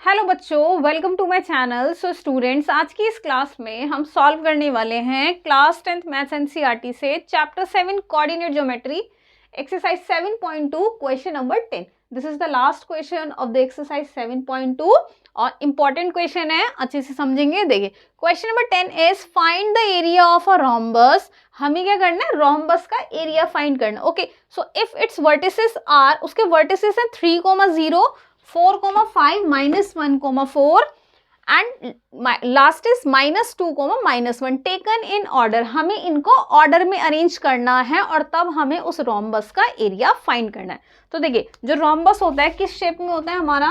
Hello बच्चों, welcome to my channel. So students, आज की इस क्लास में हम सॉल्व करने वाले हैं क्लास 10th मैथ्स एनसीईआरटी से chapter 7 coordinate geometry exercise 7.2 question number 10। This is the last question of the exercise 7.2 और इंपॉर्टेंट क्वेश्चन है, अच्छे से समझेंगे। देखिए question number 10 is find the area of a rhombus. हमें क्या करना है? रोम्बस का एरिया फाइंड करना। Okay, so if it's vertices are, उसके वर्टिसेस हैं 3,0 4,5 -1,4 and last is -2, -1 taken in order. हमें इनको ऑर्डर में अरेंज करना है और तब हमें उस रोम्बस का एरिया फाइंड करना है। तो देखिए जो रोम्बस होता है किस शेप में होता है हमारा,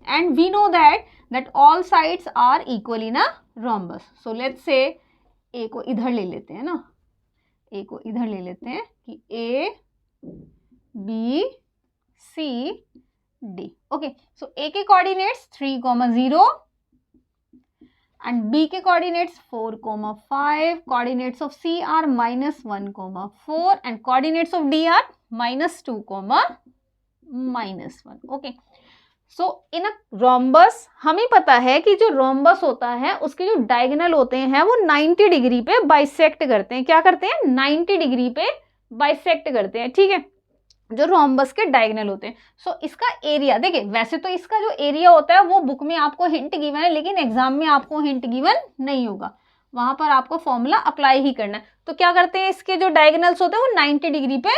and we know that all sides are equal in a rhombus. So let's say A को इधर ले लेते हैं ना, ए को इधर ले लेते हैं कि A B C D. Okay, so A के कोऑर्डिनेट्स 3,0 and B के coordinates 4,5, coordinates of C are -1,4 and coordinates of D are -2, -1. Okay, so in a rhombus हमें पता है कि जो rhombus होता है उसके जो डायगोनल होते हैं वो 90 डिग्री पे बाइसेक्ट करते हैं। क्या करते हैं? 90 डिग्री पे बाइसेक्ट करते हैं। ठीक है, जो रोम्बस के डायगोनल होते हैं। सो इसका एरिया देखिए, वैसे तो इसका जो एरिया होता है वो बुक में आपको हिंट गिवन है, लेकिन एग्जाम में आपको हिंट गिवन नहीं होगा, वहां पर आपको फॉर्मूला अप्लाई ही करना है। तो क्या करते हैं, इसके जो डायगोनल्स होते हैं वो 90 डिग्री पे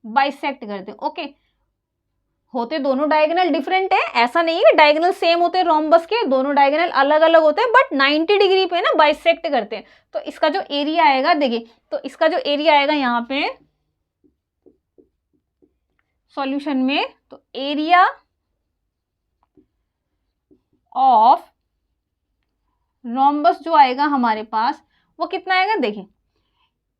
बाइसेक्ट करते हैं। ओके, होते दोनों डायगोनल डिफरेंट है, ऐसा नहीं है डायगोनल सेम होते हैं रोम्बस के, दोनों डायगोनल अलग अलग होते हैं, बट 90 डिग्री पे ना बाइसेक्ट करते हैं। तो इसका जो एरिया आएगा, देखिए तो इसका जो एरिया आएगा यहाँ पे सॉल्यूशन में, तो एरिया ऑफ रोम्बस जो आएगा हमारे पास वो कितना आएगा? देखिए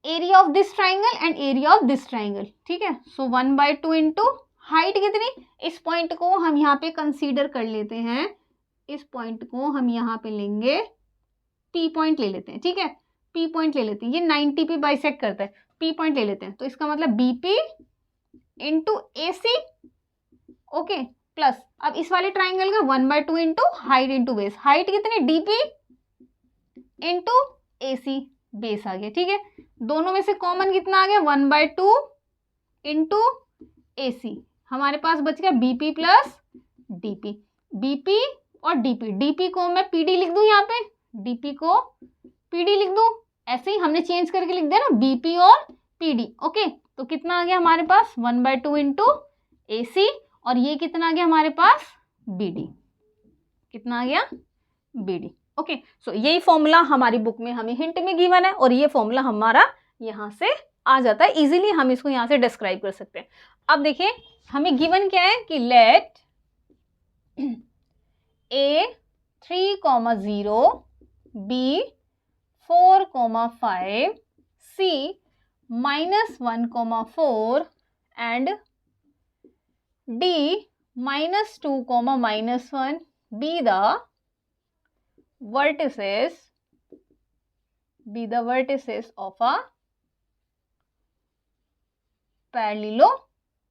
area of this triangle and area of this triangle. ठीक है, सो 1/2 इंटू हाइट कितनी, इस पॉइंट को हम यहाँ पे कंसीडर कर लेते हैं, इस पॉइंट को हम यहाँ पे लेंगे, पी पॉइंट ले लेते हैं। ठीक है, पी पॉइंट ले लेते हैं, ये 90 पे बाइसेक्ट करता है, पी पॉइंट ले लेते हैं। तो इसका मतलब बीपी इंटू ए सी। ओके, प्लस अब इस वाले ट्राइंगल का 1/2 into height into base, height कितनी, डीपी इंटू ए सी, बेस आ गया। ठीक है, दोनों में से कॉमन कितना आ गया, 1/2 इंटू ए सी। हमारे पास बच गया बीपी प्लस डीपी, बीपी और डीपी। डीपी को मैं पीडी लिख दूं, यहाँ पे डीपी को पीडी लिख दूं, ऐसे ही हमने चेंज करके लिख दिया ना, बीपी और पीडी। ओके, तो कितना आ गया हमारे पास, 1/2 इंटू ए सी, और ये कितना आ गया हमारे पास, बीडी। कितना आ गया, बीडी। ओके, सो यही फॉर्मूला हमारी बुक में हमें हिंट में गिवन है और ये फॉर्मूला हमारा यहाँ से आ जाता है, इजीली हम इसको यहाँ से डिस्क्राइब कर सकते हैं। अब देखिए हमें गिवन क्या है कि let A 3,0 B 4,5 C -1,4 and D -2, -1 be the vertices of a parallelo,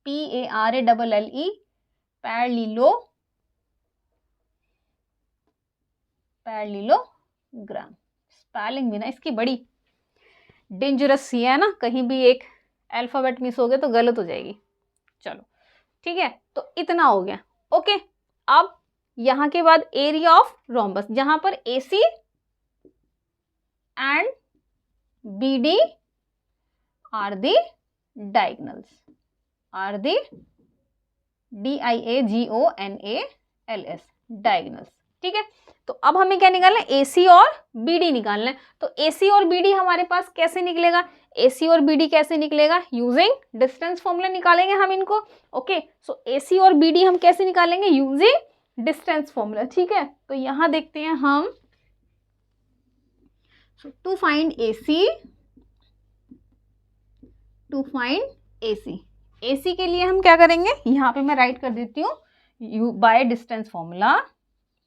PARALLE, parallelogram। Spelling भी ना इसकी बड़ी डेंजरस सी है ना, कहीं भी एक अल्फाबेट मिस हो गया तो गलत हो जाएगी। चलो ठीक है, तो इतना हो गया। ओके, अब यहां के बाद एरिया ऑफ रोम्बस, जहां पर AC and BD are the diagonals, are the DIAGONALS diagonals. ठीक है, तो अब हमें क्या निकालना है, AC और BD निकालना है। तो AC और BD हमारे पास कैसे निकलेगा, AC और BD कैसे निकलेगा, यूजिंग डिस्टेंस फॉर्मूला निकालेंगे हम इनको। ओके, सो AC और BD हम कैसे निकालेंगे, यूजिंग डिस्टेंस फॉर्मूला। ठीक है, तो यहां देखते हैं हम, टू फाइंड AC के लिए हम क्या करेंगे, यहाँ पे मैं राइट कर देती हूँ, बाय डिस्टेंस फॉर्मूला,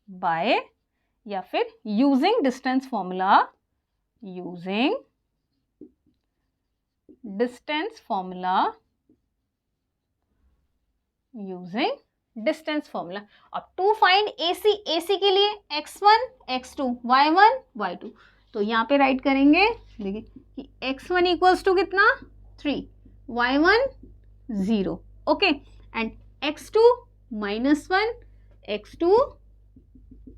बाय या फिर using distance formula, using distance formula, using distance formula. अब टू फाइंड AC, AC के लिए x1 x2 y1 y2, तो यहाँ पे राइट करेंगे, देखिए कि x1 इक्वल्स टू कितना 3, y1 0, okay, and x2 -1, x2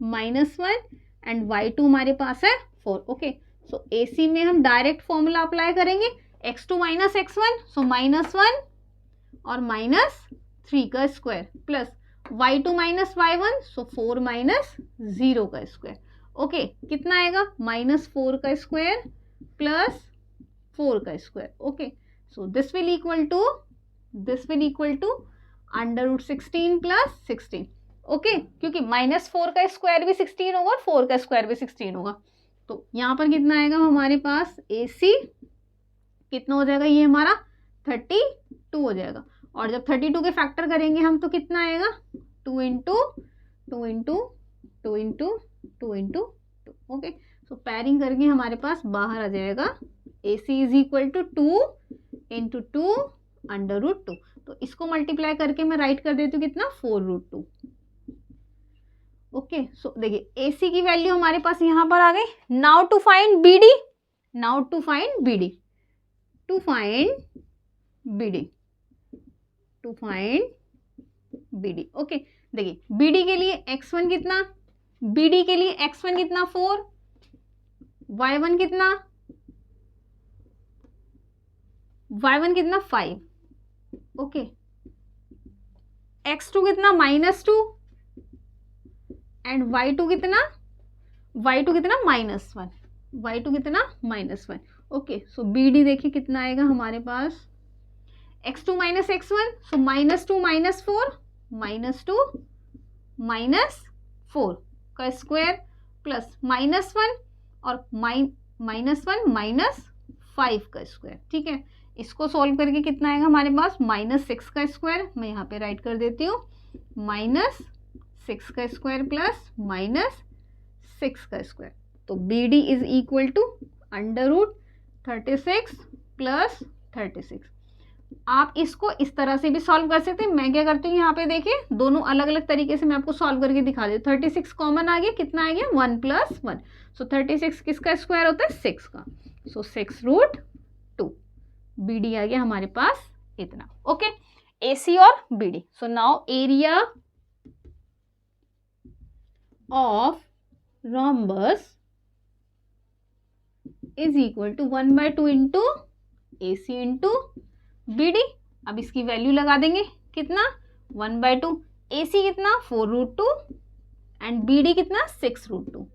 -1 and y2 हमारे पास है 4, ओके। सो AC में हम डायरेक्ट फॉर्मूला अप्लाई करेंगे, x2 - x1, सो -1 और -3 का स्क्वायर प्लस y2 - y1, सो 4 - 0 का स्क्वायर, ओके, कितना आएगा -4 का स्क्वायर प्लस 4 का square, okay. So this will equal to √16 plus 16, okay, क्योंकि -4 का स्क्वायर भी 16 होगा और 4 का स्क्वायर भी 16 होगा, तो यहाँ पर कितना आएगा हमारे पास AC कितना हो जाएगा, ये हमारा 32 हो जाएगा, और जब 32 के फैक्टर करेंगे हम तो कितना आएगा 2 × 2 × 2 × 2 × 2, ओके। सो पैरिंग करके हमारे पास बाहर आ जाएगा AC = 2 × 2 √2, तो इसको मल्टीप्लाई करके मैं राइट कर देती हूँ कितना 4√2, ओके। सो देखिए AC की वैल्यू हमारे पास यहाँ पर आ गई। Now to find BD, okay. देखिए BD के लिए x1 कितना, BD के लिए x1 कितना 4, y1 कितना 5, ओके, x2 कितना -2 एंड y2 कितना -1, ओके। सो BD देखिए कितना आएगा हमारे पास, x2 - x1, सो -2 -4 का स्क्वायर प्लस -1 और -1 -5 का स्क्वायर, ठीक है। इसको सॉल्व करके कितना आएगा हमारे पास -6 का स्क्वायर, मैं यहाँ पे राइट कर देती हूँ, -6 का स्क्वायर प्लस -6 का स्क्वायर, तो BD = √36 प्लस 36। आप इसको इस तरह से भी सॉल्व कर सकते हैं, मैं क्या करती हूँ यहाँ पे देखिए दोनों अलग अलग तरीके से मैं आपको सॉल्व करके दिखा देती हूँ। 36 कॉमन आ गया, कितना आ गया 1 + 1, सो 36 किसका स्क्वायर होता है 6 का, सो 6√2, BD आ गया हमारे पास इतना, ओके। AC और BD, so now area of rhombus is equal to 1/2 into AC into BD। अब इसकी वैल्यू लगा देंगे, कितना 1/2, AC कितना 4√2 एंड BD कितना 6√2,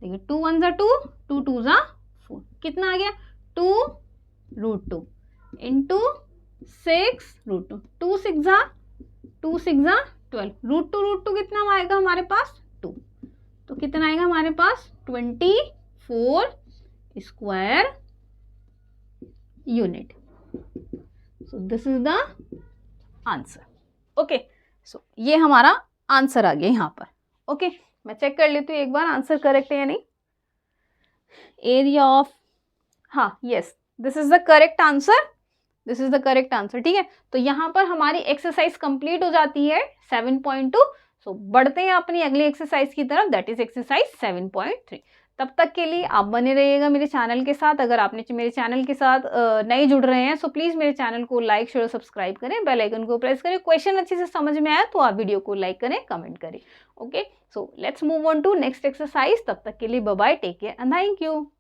देखिए 2 1 = 2, 2 2 = 4, कितना आ गया 2√2 into 6√2, 2 6 = 12, √2 कितना आएगा हमारे पास 2, तो कितना आएगा हमारे पास 24 square unit. So this is the answer, okay. So ये हमारा आंसर आ गया यहाँ पर, ओके। मैं चेक कर लेती हूँ एक बार आंसर करेक्ट है या नहीं। एरिया ऑफ, हाँ yes, this is the correct answer, ठीक है। तो यहाँ पर हमारी एक्सरसाइज कंप्लीट हो जाती है 7.2। सो बढ़ते हैं अपनी अगली एक्सरसाइज की तरफ, दैट इज एक्सरसाइज 7.3। तब तक के लिए आप बने रहिएगा मेरे चैनल के साथ। अगर आपने मेरे चैनल के साथ नए जुड़ रहे हैं सो प्लीज़ मेरे चैनल को लाइक शेयर सब्सक्राइब करें, बेल आइकन को प्रेस करें। क्वेश्चन अच्छे से समझ में आया तो आप वीडियो को लाइक करें, कमेंट करें, okay. So let's move on to next exercise. तब तक के लिए bye bye, take care and thank you.